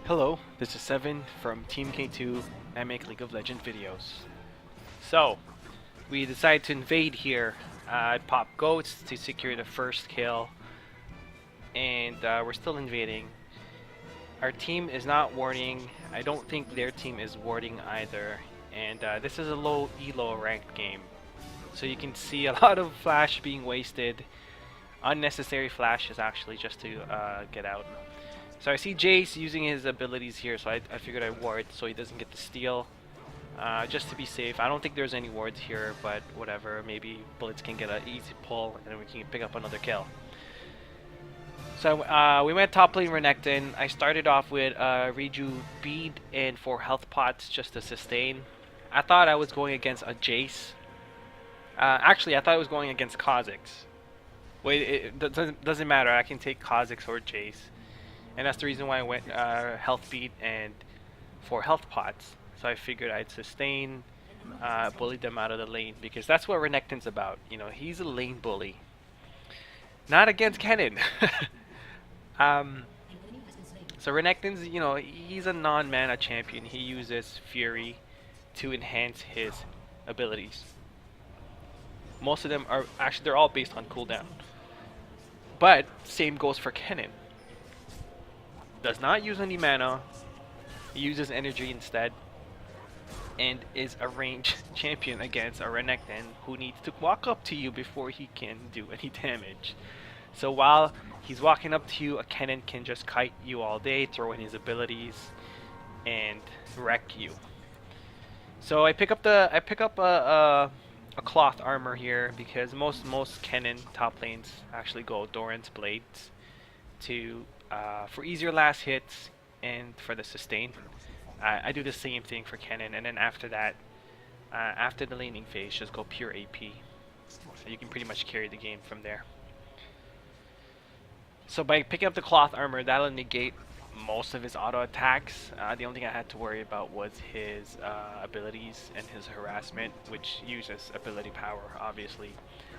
Hello, this is Seven from Team K2. I make League of Legends videos. So, we decided to invade here. I popped goats to secure the first kill, and we're still invading. Our team is not warding. I don't think their team is warding either. And this is a low elo ranked game. So you can see a lot of flash being wasted. Unnecessary flashes actually just to get out. So I see Jace using his abilities here, so I figured I'd ward so he doesn't get the steal. Just to be safe. I don't think there's any wards here, but whatever. Maybe Blitz can get an easy pull and then we can pick up another kill. So we went top lane Renekton. I started off with Reju Bead and 4 health pots just to sustain. I thought I was going against a Jace. Actually, I thought I was going against Kha'Zix. Wait, it doesn't matter. I can take Kha'Zix or Jace. And that's the reason why I went health beat and 4 health pots. So I figured I'd sustain, bully them out of the lane, because that's what Renekton's about. You know, he's a lane bully. Not against Kennen. So Renekton's, you know, he's a non-mana champion. He uses Fury to enhance his abilities. Most of them are actually, they're all based on cooldown. But same goes for Kennen. Does not use any mana, he uses energy instead, and is a ranged champion against a Renekton who needs to walk up to you before he can do any damage. So while he's walking up to you, a Kennen can just kite you all day, throw in his abilities, and wreck you. So I pick up a cloth armor here because most Kennen top lanes actually go Doran's blades to for easier last hits and for the sustain. I do the same thing for Kennen, and then after that, after the laning phase, just go pure AP. So you can pretty much carry the game from there. So by picking up the cloth armor, that'll negate most of his auto attacks. The only thing I had to worry about was his abilities and his harassment, which uses ability power, obviously.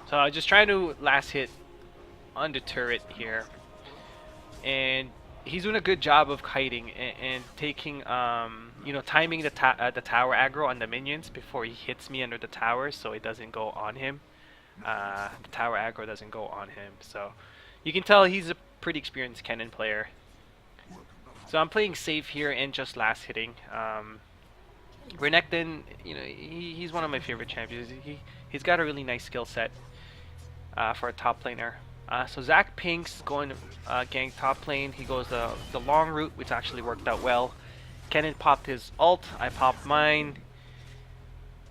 So I was just trying to last hit on the turret here. And he's doing a good job of kiting and taking, you know, timing the tower aggro on the minions before he hits me under the tower, so it doesn't go on him. The tower aggro doesn't go on him, so you can tell he's a pretty experienced Kennen player. So I'm playing safe here and just last hitting. Renekton, you know, he's one of my favorite champions. He's got a really nice skill set for a top laner. So Zach Pink's going gang top lane. He goes the long route, which actually worked out well. Kennen popped his ult, I popped mine.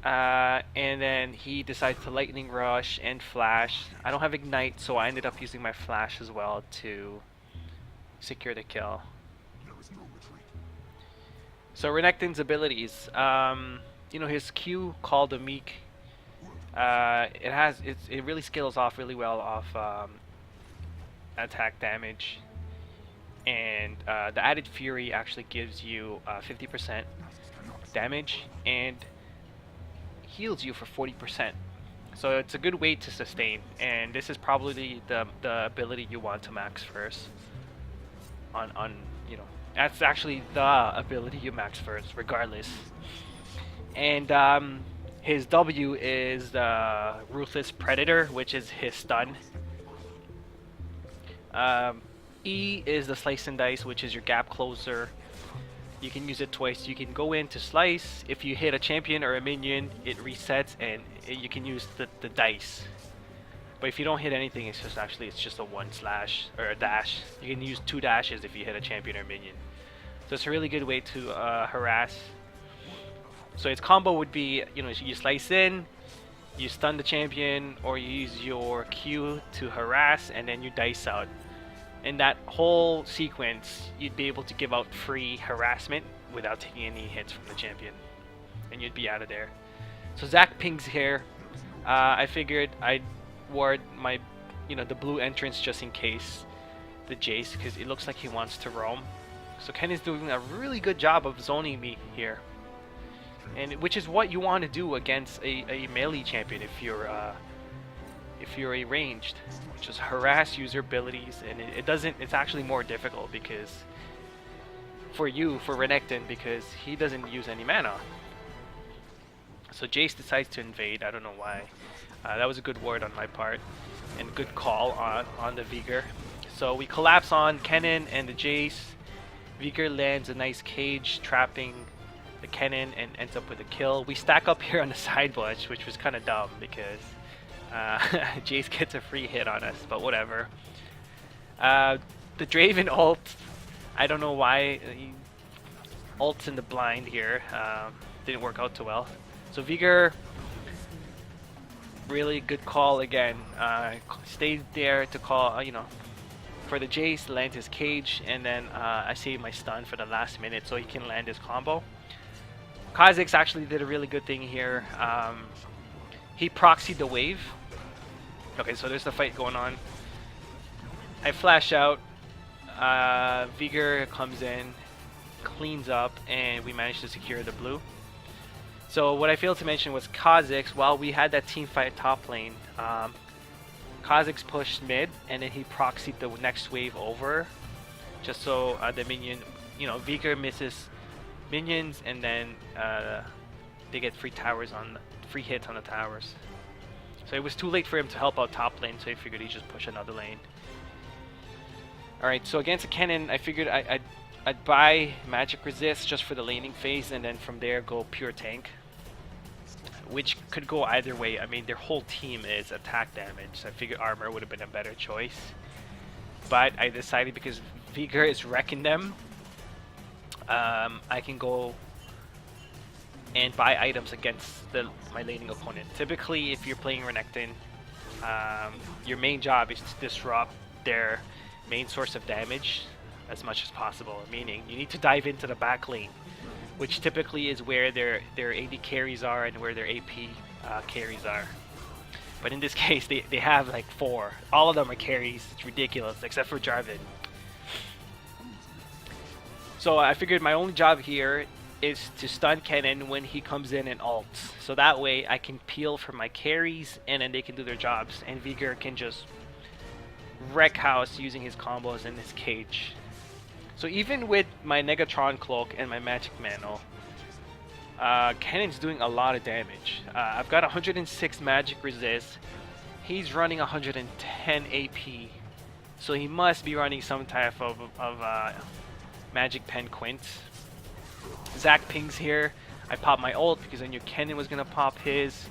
And then he decides to lightning rush and flash. I don't have ignite, so I ended up using my flash as well to secure the kill. So Renekton's abilities, you know, his Q called the Meek. It really scales off really well off attack damage, and the added Fury actually gives you 50% damage and heals you for 40%. So it's a good way to sustain, and this is probably the ability you want to max first. On you know, that's actually the ability you max first, regardless. And his W is the Ruthless Predator, which is his stun. E is the Slice and Dice, which is your gap closer. You can use it twice. You can go in to slice. If you hit a champion or a minion, it resets, and you can use the dice. But if you don't hit anything, it's just a 1 slash or a dash. You can use 2 dashes if you hit a champion or minion. So it's a really good way to harass. So its combo would be, you know, you slice in, you stun the champion, or you use your Q to harass, and then you dice out. In that whole sequence, you'd be able to give out free harassment without taking any hits from the champion, and you'd be out of there. So Zach pings here. I figured I'd ward my, you know, the blue entrance just in case the Jace, because it looks like he wants to roam. So Ken is doing a really good job of zoning me here, and which is what you want to do against a melee champion if you're a ranged. Just harass user abilities, and it's actually more difficult because for Renekton, because he doesn't use any mana. So Jace decides to invade. I don't know why. That was a good ward on my part, and good call on the Vigor. So we collapse on Kennen and the Jace. Vigor lands a nice cage, trapping the Kennen, and ends up with a kill. We stack up here on the side bush, which was kind of dumb because Jace gets a free hit on us, but whatever. The Draven ult, I don't know why he ults in the blind here. Didn't work out too well. So Vigor, really good call again. Stayed there to call, you know, for the Jace, land his cage, and then I saved my stun for the last minute so he can land his combo. Kha'Zix actually did a really good thing here. He proxied the wave. Okay, so there's the fight going on. I flash out. Vigor comes in, cleans up, and we managed to secure the blue. So what I failed to mention was Kha'Zix, while we had that team fight top lane, Kha'Zix pushed mid, and then he proxied the next wave over, just so the minion, you know, Vigor misses minions, and then they get free hits on the towers. So it was too late for him to help out top lane, so he figured he'd just push another lane. Alright, so against a Kennen, I figured I'd buy Magic Resist just for the laning phase, and then from there go pure tank, which could go either way. I mean, their whole team is attack damage, so I figured armor would have been a better choice. But I decided, because Vigor is wrecking them, I can go and buy items against my laning opponent. Typically, if you're playing Renekton, your main job is to disrupt their main source of damage as much as possible, meaning you need to dive into the back lane, which typically is where their AD carries are and where their AP carries are. But in this case, they have like 4. All of them are carries. It's ridiculous, except for Jarvan. So I figured my only job here is to stun Kennen when he comes in and ults. So that way I can peel for my carries, and then they can do their jobs, and Vigor can just wreck house using his combos in his cage. So even with my Negatron Cloak and my Magic Mantle, Kennen's doing a lot of damage. I've got 106 Magic Resist. He's running 110 AP. So he must be running some type of Magic Pen Quint. Zac pings here. I pop my ult because I knew Kennen was going to pop his.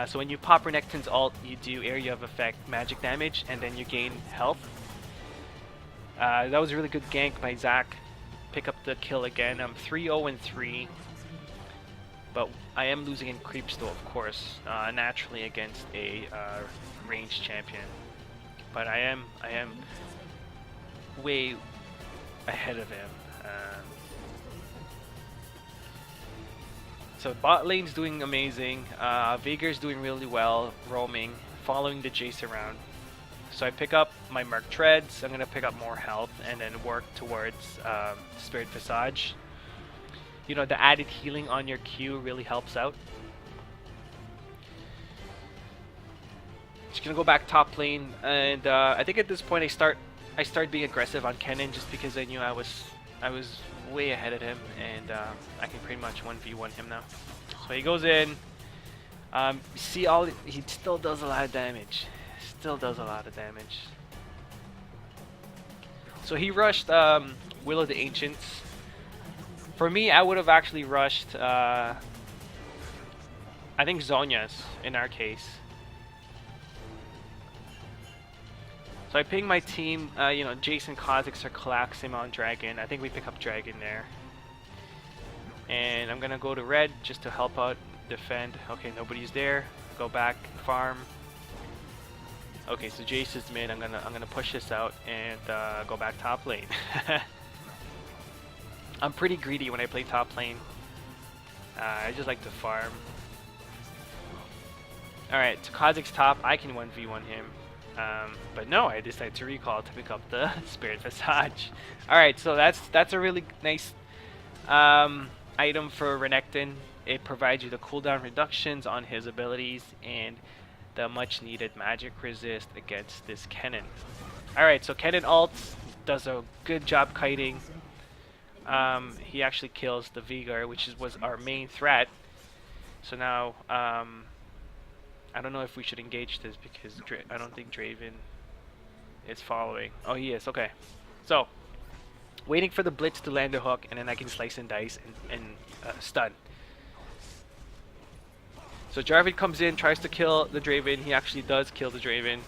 So when you pop Renekton's ult, you do area of effect magic damage, and then you gain health. That was a really good gank by Zac. Pick up the kill again. I'm 3-0-3. But I am losing in creeps though, of course, naturally against a ranged champion. But I am way ahead of him. So bot lane's doing amazing. Vigor's doing really well, roaming, following the Jace around. So I pick up my Merc Treads. I'm gonna pick up more health and then work towards Spirit Visage. You know, the added healing on your Q really helps out. Just gonna go back top lane, and I think at this point I start being aggressive on Kennen just because I knew I was way ahead of him, and I can pretty much 1v1 him now. So he goes in. See, he still does a lot of damage. So he rushed Will of the Ancients. For me, I would have actually rushed, I think Zhonya's in our case. So I ping my team, you know, Jason, Kha'Zix are collapsing on Dragon. I think we pick up Dragon there. And I'm gonna go to red just to help out, defend. Okay, nobody's there. Go back, farm. Okay, so Jace is mid. I'm gonna push this out and go back top lane. I'm pretty greedy when I play top lane. I just like to farm. Alright, so Kha'Zix top, I can 1v1 him. But no, I decided to recall to pick up the Spirit Visage. Alright, so that's a really nice item for Renekton. It provides you the cooldown reductions on his abilities and the much needed magic resist against this Kennen. Alright, so Kennen ults, does a good job kiting. he actually kills the Vigor, which was our main threat. So now, I don't know if we should engage this because I don't think Draven is following. Oh, he is. Okay. So, waiting for the Blitz to land a hook, and then I can slice and dice and stun. So Jarvan comes in, tries to kill the Draven. He actually does kill the Draven.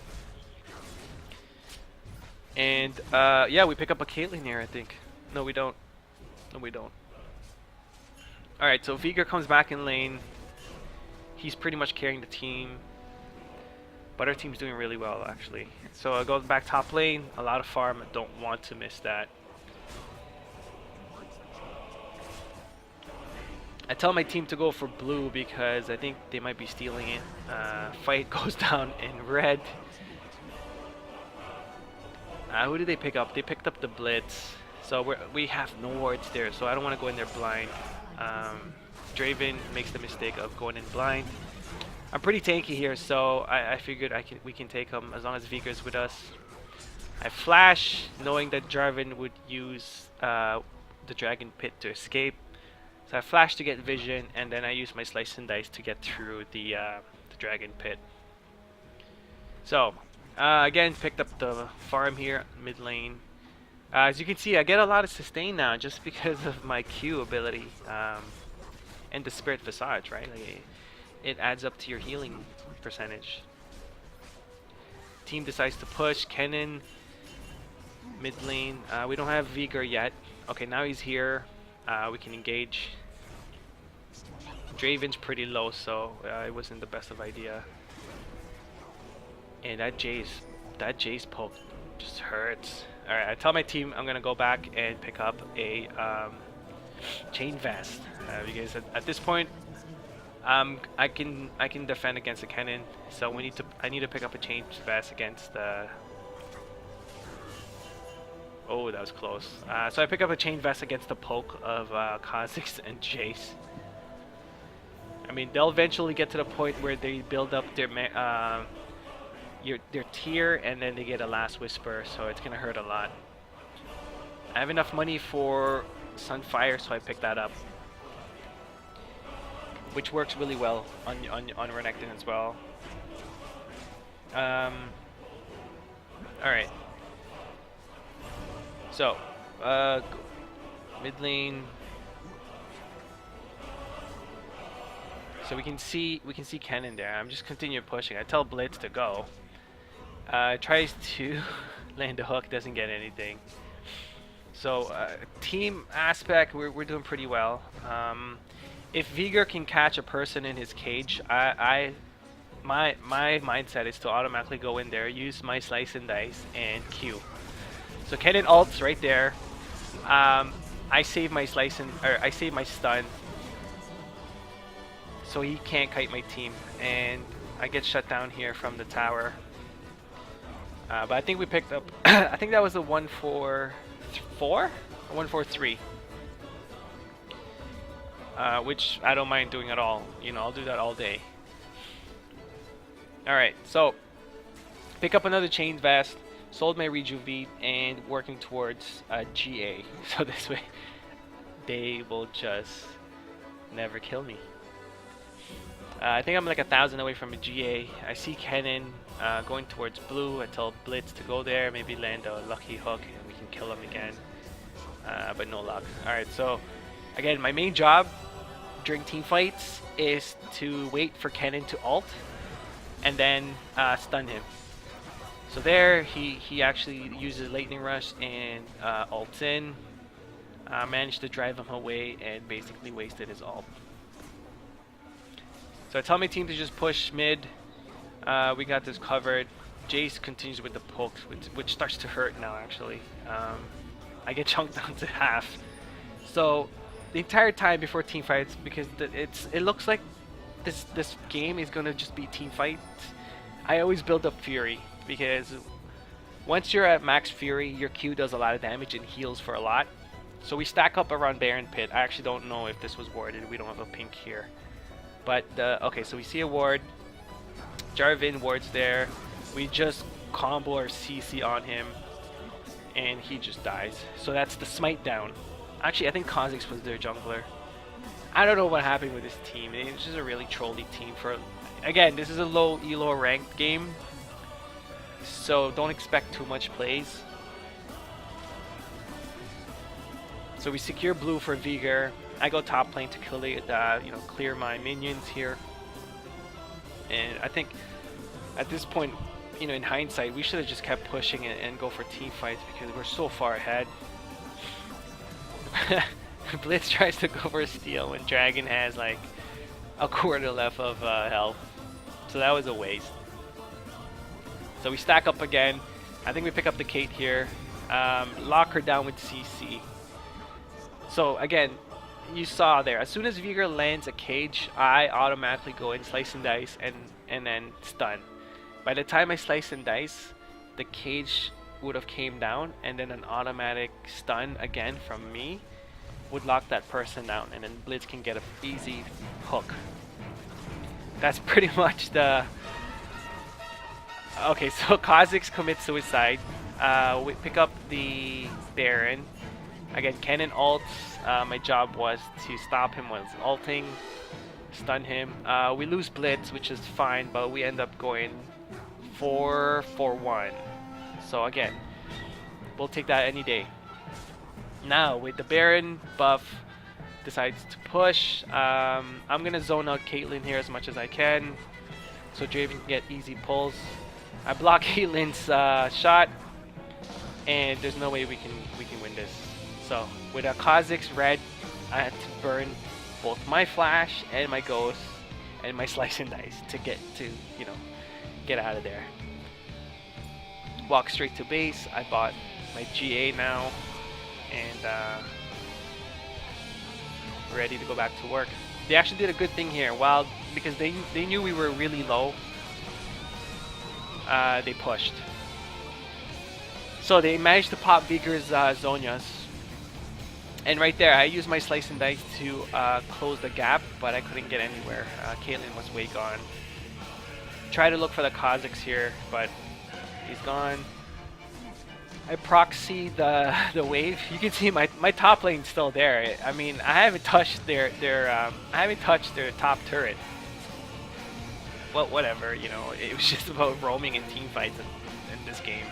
And yeah, we pick up a Caitlyn here, I think. No, we don't. No, we don't. Alright, so Vigor comes back in lane. He's pretty much carrying the team. But our team's doing really well, actually. So I go back top lane. A lot of farm. I don't want to miss that. I tell my team to go for blue because I think they might be stealing it. Fight goes down in red. Who did they pick up? They picked up the Blitz. So we have no wards there, so I don't want to go in there blind. Draven makes the mistake of going in blind. I'm pretty tanky here, so I figured we can take him as long as Vigor's with us. I flash, knowing that Jarvan would use the Dragon Pit to escape. So I flash to get vision, and then I use my slice and dice to get through the Dragon Pit. So, again, picked up the farm here, mid lane. As you can see, I get a lot of sustain now just because of my Q ability and the Spirit Visage, right? Like, it adds up to your healing percentage. Team decides to push. Kennen, mid lane. We don't have Vigor yet. Okay, now he's here. We can engage. Draven's pretty low, so it wasn't the best of idea. And that Jace poke just hurts. Alright, I tell my team I'm gonna go back and pick up a chain vest. Because at this point, I can defend against the Kennen. So I need to pick up a chain vest against the. Oh, that was close. So I pick up a chain vest against the poke of Kha'Zix and Jace. I mean, they'll eventually get to the point where they build up their tier, and then they get a Last Whisper, so it's gonna hurt a lot. I have enough money for Sunfire, so I picked that up, which works really well on Renekton as well. All right. So, mid lane. So we can see Kennen there. I'm just continue pushing. I tell Blitz to go. Tries to land a hook, doesn't get anything. So team aspect, we're doing pretty well. If Vigor can catch a person in his cage, my mindset is to automatically go in there, use my slice and dice, and Q. So Kennen ults right there. I save my I save my stun, so he can't kite my team, and I get shut down here from the tower. But I think we picked up. I think that was a 1-4-4 or 1-4-3, which I don't mind doing at all. You know, I'll do that all day. All right, so pick up another chain vest. Sold my Rejuve and working towards GA. So this way, they will just never kill me. I think I'm like 1,000 away from a GA. I see Kennen going towards blue. I tell Blitz to go there, maybe land a lucky hook, and we can kill him again. But no luck. Alright, so again, my main job during team fights is to wait for Kennen to ult and then stun him. So there, he actually uses Lightning Rush and ults in. Managed to drive him away and basically wasted his ult. So I tell my team to just push mid. We got this covered. Jace continues with the pokes, which starts to hurt now actually. I get chunked down to half. So the entire time before team fights, because it looks like this game is gonna just be team fights, I always build up Fury, because once you're at max Fury, your Q does a lot of damage and heals for a lot. So we stack up around Baron Pit. I actually don't know if this was warded. We don't have a pink here. But, okay, so we see a ward. Jarvan wards there. We just combo our CC on him, and he just dies. So that's the smite down. Actually, I think Kha'Zix was their jungler. I don't know what happened with this team. It's just a really trolly team. For again, this is a low elo ranked game, so don't expect too much plays. So we secure blue for Vigor. I go top lane to kill it, clear my minions here. And I think at this point, in hindsight, we should have just kept pushing and go for team fights because we're so far ahead. Blitz tries to go for a steal when Dragon has like a quarter left of health. So that was a waste. So we stack up again. I think we pick up the Kate here. Lock her down with CC. So again, you saw there, as soon as Vigor lands a cage, I automatically go in, slice and dice, and then stun. By the time I slice and dice, the cage would have came down, and then an automatic stun again from me would lock that person down, and then Blitz can get an easy hook. That's pretty much the... Okay, so Kha'Zix commits suicide. We pick up the Baron. Again, Kennen ults. My job was to stop him while ulting, stun him. We lose Blitz, which is fine, but we end up going 4-1. So again, we'll take that any day. Now, with the Baron buff, decides to push. I'm gonna zone out Caitlyn here as much as I can, so Draven can get easy pulls. I block Caitlyn's shot, and there's no way we can win this. So with a Kha'Zix red, I had to burn both my flash and my ghost and my slice and dice to get out of there. Walk straight to base. I bought my GA now, and ready to go back to work. They actually did a good thing here. Because they knew we were really low, they pushed. So they managed to pop Vigor's Zhonya's. And right there, I used my slice and dice to close the gap, but I couldn't get anywhere. Caitlyn was way gone. Try to look for the Kha'Zix here, but he's gone. I proxy the wave. You can see my top lane's still there. I mean, I haven't touched their top turret. Well, whatever, it was just about roaming in team fights in this game.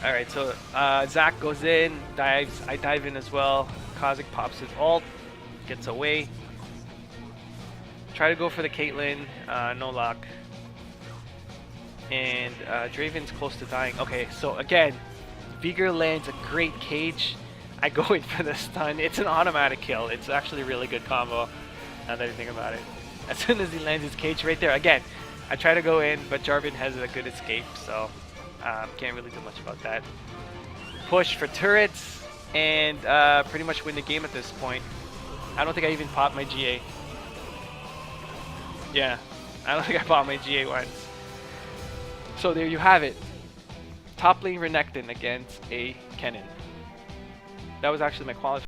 Alright, so Zac goes in, dives, I dive in as well. Kha'Zix pops his ult, gets away. Try to go for the Caitlyn, no luck. And Draven's close to dying. Okay, so again, Vigor lands a great cage. I go in for the stun. It's an automatic kill. It's actually a really good combo, now that I think about it. As soon as he lands his cage right there, again, I try to go in, but Jarvan has a good escape, so can't really do much about that. Push for turrets, and pretty much win the game at this point. I don't think I even popped my GA. Yeah, I don't think I popped my GA once. So there you have it. Top lane Renekton against a Kennen. That was actually my qualifier.